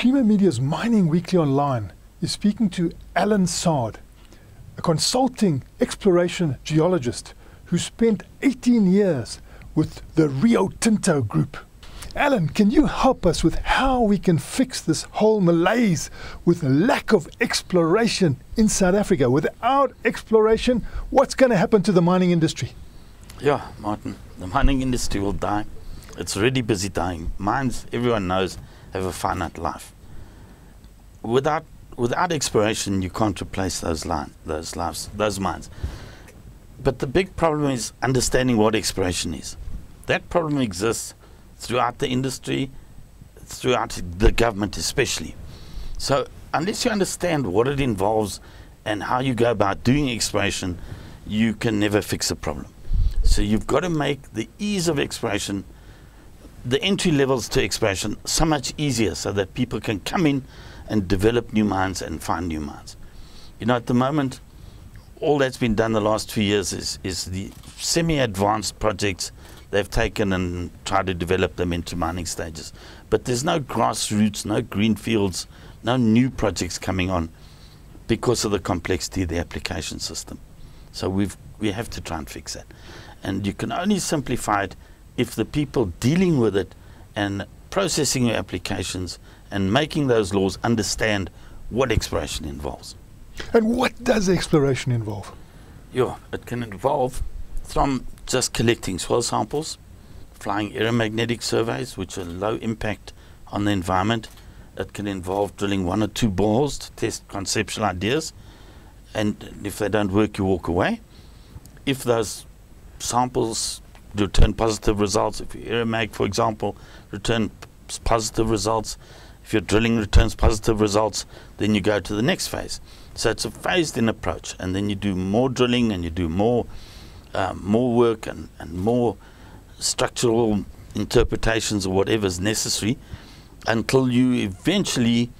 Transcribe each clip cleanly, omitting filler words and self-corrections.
Creamer Media's Mining Weekly Online is speaking to Allan Saad, a consulting exploration geologist who spent 18 years with the Rio Tinto Group. Allan, can you help us with how we can fix this whole malaise with lack of exploration in South Africa? Without exploration, what's going to happen to the mining industry? Yeah, Martin, the mining industry will die. It's already busy dying. Mines, everyone knows, have a finite life. Without exploration, you can't replace those mines. But the big problem is understanding what exploration is. That problem exists throughout the industry, throughout the government especially. So unless you understand what it involves and how you go about doing exploration, you can never fix a problem. So you've got to make the ease of exploration, the entry levels to exploration, so much easier so that people can come in and develop new mines and find new mines. You know, at the moment, all that's been done the last 2 years is the semi-advanced projects they've taken and tried to develop them into mining stages. But there's no grassroots, no greenfields, no new projects coming on because of the complexity of the application system. So we have to try and fix that. And you can only simplify it if the people dealing with it and processing your applications and making those laws understand what exploration involves. And what does exploration involve? Yeah, it can involve from just collecting soil samples, flying aeromagnetic surveys, which are low impact on the environment. It can involve drilling 1 or 2 boreholes to test conceptual ideas, and if they don't work, you walk away. If those samples return positive results, if your aeromag, for example, return positive results, if your drilling returns positive results, then you go to the next phase. So it's a phased-in approach, and then you do more drilling and you do more work and more structural interpretations or whatever is necessary until you eventually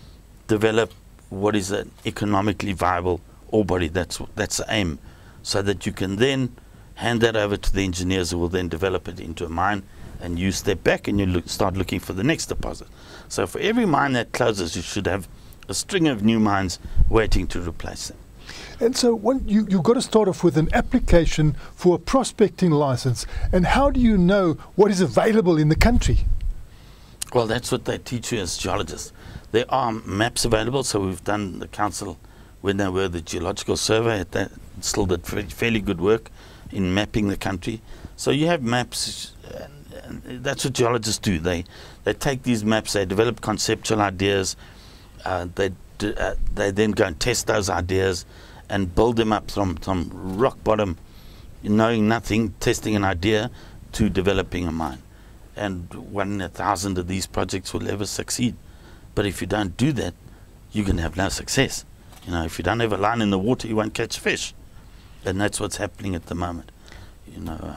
develop what is an economically viable ore body. That's the aim, so that you can then hand that over to the engineers who will then develop it into a mine, and you step back and you start looking for the next deposit. So for every mine that closes, you should have a string of new mines waiting to replace them. And so you've got to start off with an application for a prospecting license. And how do you know what is available in the country? Well, that's what they teach you as geologists. There are maps available. So we've done, the council, when they were the geological survey, that still did fairly good work in mapping the country. So you have maps, and that's what geologists do. They take these maps, they develop conceptual ideas, they then go and test those ideas and build them up from rock bottom, knowing nothing, testing an idea, to developing a mine. And 1 in 1,000 of these projects will ever succeed. But if you don't do that, you're going to have no success. You know, if you don't have a line in the water, you won't catch fish. And that's what's happening at the moment. You know.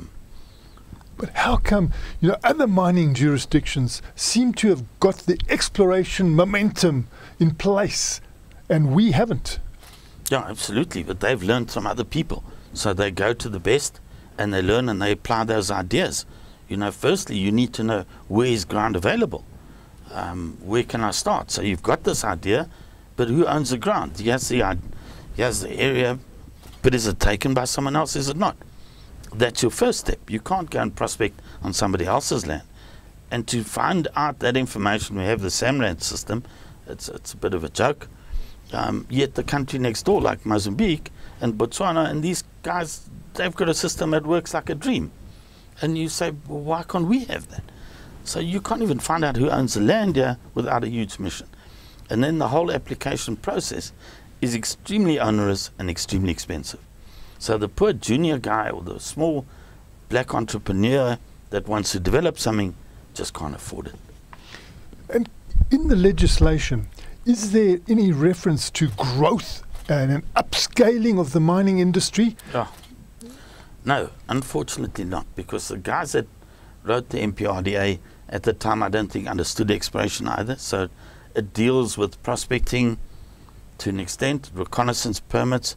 But how come, you know, other mining jurisdictions seem to have got the exploration momentum in place, and we haven't? Yeah, absolutely. But they've learned from other people. So they go to the best and they learn and they apply those ideas. You know, firstly, you need to know where is ground available. Where can I start? So you've got this idea, but who owns the ground? He has the area, but is it taken by someone else? Is it not? That's your first step. You can't go and prospect on somebody else's land. And to find out that information, we have the SAMRAD system. It's a bit of a joke. Yet the country next door, like Mozambique and Botswana, and these guys, they've got a system that works like a dream. And you say, well, why can't we have that? So you can't even find out who owns the land here without a huge mission. And then the whole application process is extremely onerous and extremely expensive. So the poor junior guy or the small black entrepreneur that wants to develop something just can't afford it. And in the legislation, is there any reference to growth and an upscaling of the mining industry? Oh, no, unfortunately not, because the guys that wrote the MPRDA at the time, I don't think understood exploration either. So it deals with prospecting to an extent, reconnaissance permits,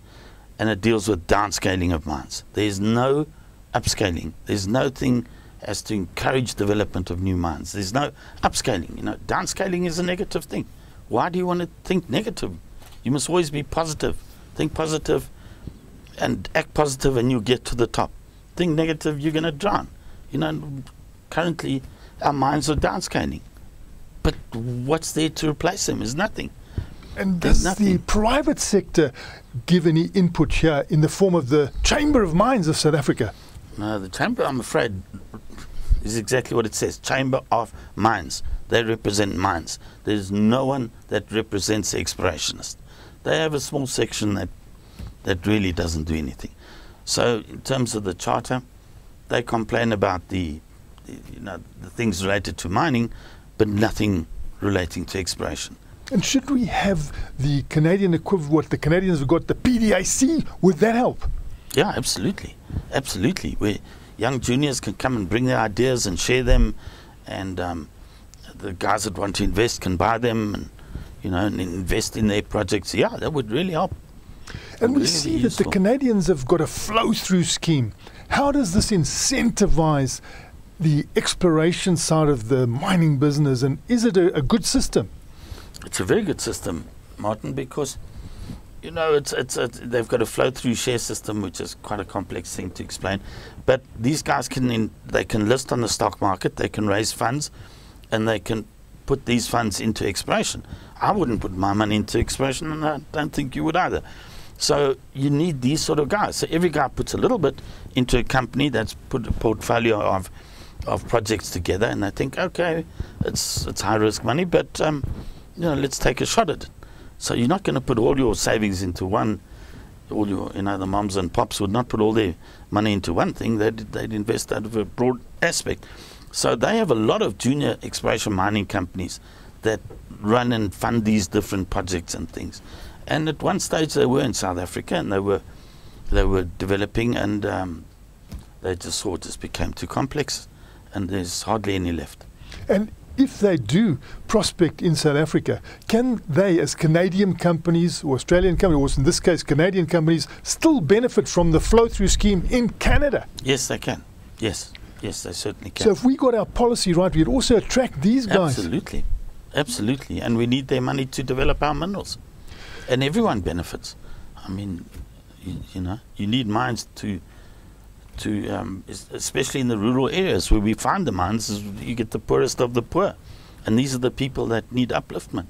and it deals with downscaling of mines. There's no upscaling. There's no thing as to encourage development of new mines. There's no upscaling. You know, downscaling is a negative thing. Why do you want to think negative? You must always be positive. Think positive and act positive, and you get to the top. Think negative, you're going to drown. You know, currently our minds are downscaling. But what's there to replace them? Is nothing. And does the private sector give any input here in the form of the Chamber of Mines of South Africa? No, the Chamber, I'm afraid, is exactly what it says. Chamber of Mines. They represent mines. There's no one that represents the explorationists. They have a small section that really doesn't do anything. So in terms of the charter, they complain about the things related to mining, but nothing relating to exploration. And should we have the Canadian equivalent, what the Canadians have got, the PDAC, would that help? Yeah, absolutely. Absolutely. Where young juniors can come and bring their ideas and share them, and the guys that want to invest can buy them and, and invest in their projects. Yeah, that would really help. And we see that the Canadians have got a flow-through scheme. How does this incentivize the exploration side of the mining business, and is it a good system? It's a very good system, Martin, because they've got a flow-through share system, which is quite a complex thing to explain. But these guys can list on the stock market, they can raise funds, and they can put these funds into exploration. I wouldn't put my money into exploration, and I don't think you would either. So you need these sort of guys. So every guy puts a little bit into a company that's put a portfolio of projects together, and they think, okay, it's high risk money, but let's take a shot at it. So you're not going to put all your savings into one. All your, the moms and pops would not put all their money into one thing. They'd invest out of a broad aspect. So they have a lot of junior exploration mining companies that run and fund these different projects and things. And at one stage they were in South Africa, and they were developing, and they just saw it just became too complex, and there's hardly any left. And if they do prospect in South Africa, can they, as Canadian companies or Australian companies, or in this case Canadian companies, still benefit from the flow-through scheme in Canada? Yes, they can. Yes, they certainly can. So if we got our policy right, we'd also attract these guys. Absolutely. And we need their money to develop our minerals. And everyone benefits. I mean, you need mines to especially in the rural areas where we find the mines, you get the poorest of the poor. And these are the people that need upliftment.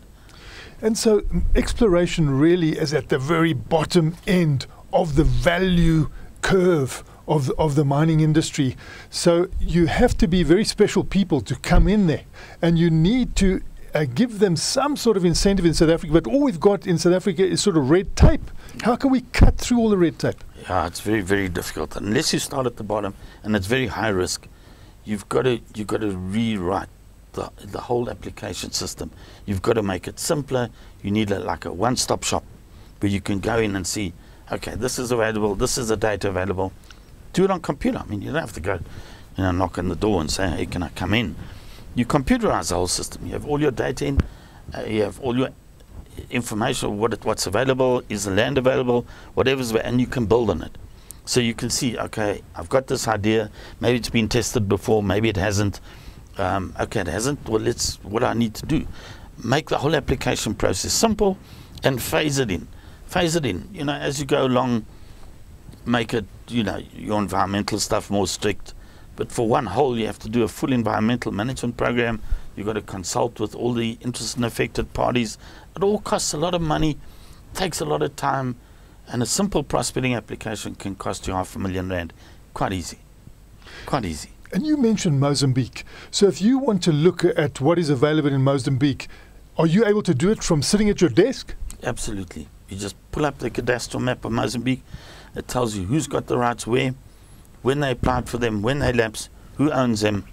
And so exploration really is at the very bottom end of the value curve of the mining industry. So you have to be very special people to come in there, and you need to give them some sort of incentive in South Africa. But all we've got in South Africa is sort of red tape. How can we cut through all the red tape? Yeah, it's very, very difficult. Unless you start at the bottom, and it's very high risk, you've got to rewrite the whole application system. You've got to make it simpler. You need like a one-stop shop where you can go in and see, okay, this is available, this is the data available. Do it on computer. I mean, you don't have to go, knock on the door and say, hey, can I come in? You computerize the whole system. You have all your data in, you have all your information, what's available, is the land available, whatever's available, and you can build on it. So you can see, okay, I've got this idea, maybe it's been tested before, maybe it hasn't. Okay, it hasn't, well, what I need to do. Make the whole application process simple and phase it in. Phase it in, as you go along, make it, your environmental stuff more strict. But for one hole, you have to do a full environmental management program. You've got to consult with all the interested and affected parties. It all costs a lot of money, takes a lot of time, and a simple prospecting application can cost you R500,000. Quite easy. Quite easy. And you mentioned Mozambique. So if you want to look at what is available in Mozambique, are you able to do it from sitting at your desk? Absolutely. You just pull up the cadastral map of Mozambique. It tells you who's got the rights where, when they applied for them, when they lapse, who owns them.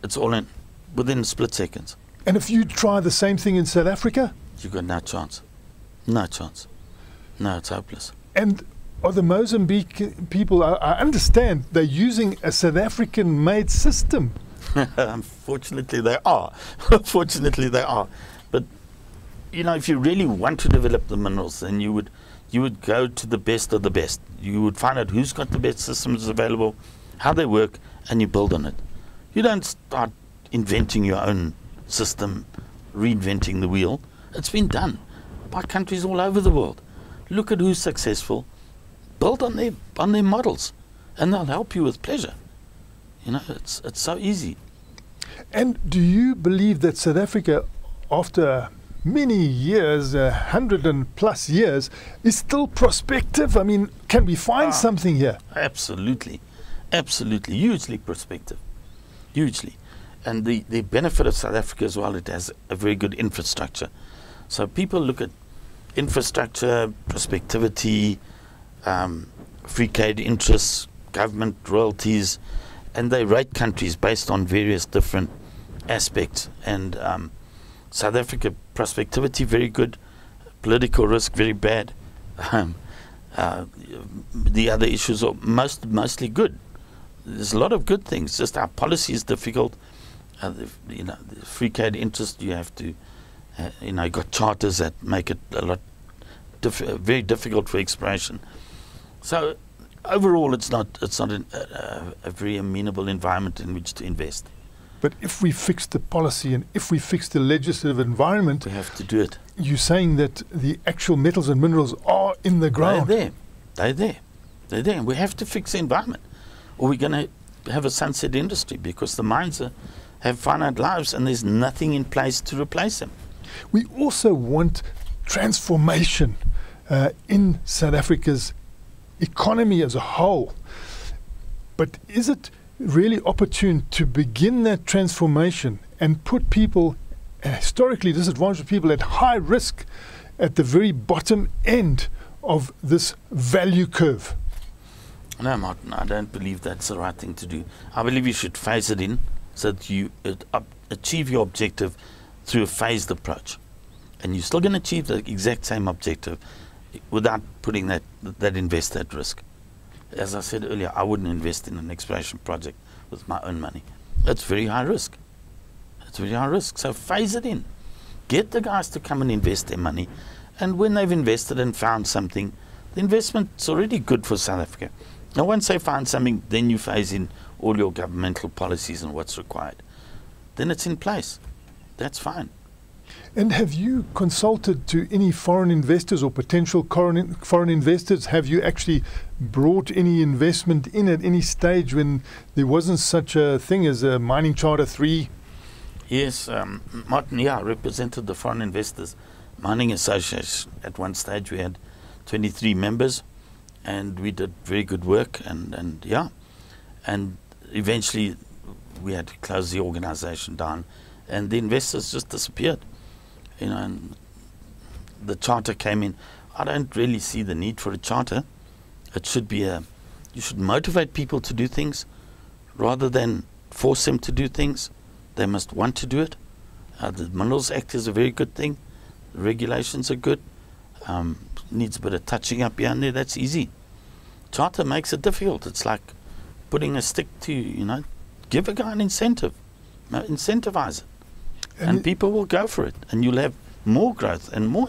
It's all in within split seconds. And if you try the same thing in South Africa? You've got no chance. No chance. No, it's hopeless. And are the Mozambique people, I understand, they're using a South African-made system. Unfortunately, they are. Fortunately, they are. But, if you really want to develop the minerals, then you would go to the best of the best. You would find out who's got the best systems available, how they work, and you build on it. You don't start inventing your own system, reinventing the wheel. It's been done by countries all over the world. Look at who's successful. Build on their models, and they'll help you with pleasure. You know, it's so easy. And do you believe that South Africa, after many years, 100+ years, is still prospective? I mean, can we find something here? Absolutely. Absolutely. Hugely prospective. Hugely. And the benefit of South Africa as well, it has a very good infrastructure. So people look at infrastructure, prospectivity, free trade interests, government royalties, and they rate countries based on various different aspects. And South Africa, prospectivity, very good. Political risk, very bad. The other issues are mostly good. There's a lot of good things. Just our policy is difficult. You know, the free trade interest, you have to, you know, got charters that make it a lot very difficult for exploration. So overall, it's not a very amenable environment in which to invest. But if we fix the policy and if we fix the legislative environment, we have to do it. You're saying that the actual metals and minerals are in the ground. They're there. And we have to fix the environment, or we're going to have a sunset industry, because the mines have finite lives and there's nothing in place to replace them. We also want transformation in South Africa's economy as a whole. But is it really opportune to begin that transformation and put people, historically disadvantaged people, at high risk at the very bottom end of this value curve? No, Martin, I don't believe that's the right thing to do. I believe you should phase it in so that you achieve your objective through a phased approach. And you're still going to achieve the exact same objective without putting that investor at risk. As I said earlier, I wouldn't invest in an exploration project with my own money. That's very high risk. It's very high risk. So phase it in. Get the guys to come and invest their money. And when they've invested and found something, the investment's already good for South Africa. Now, once they find something, then you phase in all your governmental policies and what's required. Then it's in place. That's fine. And have you consulted to any foreign investors or potential foreign investors? Have you actually brought any investment in at any stage when there wasn't such a thing as a Mining Charter 3? Yes, Martin, yeah, I represented the Foreign Investors Mining Association. At one stage we had 23 members and we did very good work, and eventually we had to close the organization down and the investors just disappeared. You know, and the charter came in. I don't really see the need for a charter. It should be you should motivate people to do things rather than force them to do things. They must want to do it. The Minerals Act is a very good thing. The regulations are good. Needs a bit of touching up here and there. That's easy. Charter makes it difficult. It's like putting a stick to, you know, give a guy an incentive. Incentivize it. And people will go for it, and you'll have more growth and more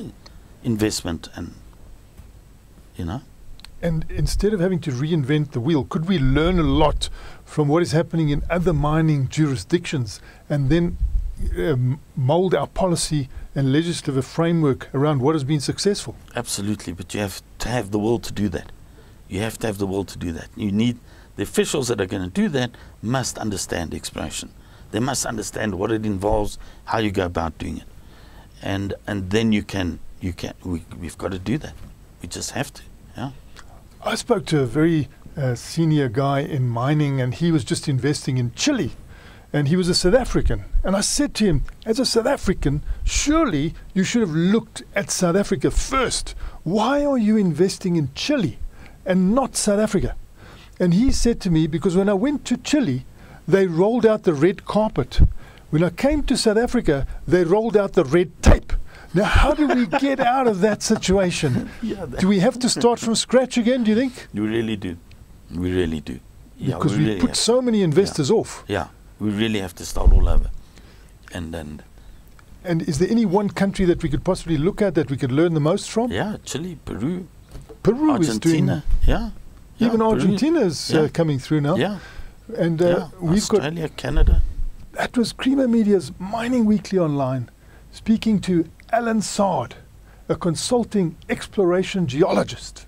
investment, and you know. And instead of having to reinvent the wheel, could we learn a lot from what is happening in other mining jurisdictions, and then mold our policy and legislative framework around what has been successful? Absolutely, but you have to have the will to do that. You have to have the will to do that. You need the officials that are going to do that must understand exploration. They must understand what it involves, how you go about doing it, and then we've got to do that. We just have to. Yeah. I spoke to a very senior guy in mining, and he was just investing in Chile, and he was a South African. And I said to him, as a South African, surely you should have looked at South Africa first. Why are you investing in Chile and not South Africa? And he said to me, because when I went to Chile, they rolled out the red carpet. When I came to South Africa, they rolled out the red tape. Now, how do we get out of that situation? Do we have to start from scratch again, do you think? We really do. We really do. Yeah, because we really put so many investors off. Yeah, we really have to start all over. And is there any one country that we could possibly look at that we could learn the most from? Yeah, Chile, Peru, Argentina. Is doing... Yeah. Even Peru. Argentina is coming through now. Yeah. And we've Australia, Canada. That was Creamer Media's Mining Weekly Online, speaking to Allan Saad, a consulting exploration geologist.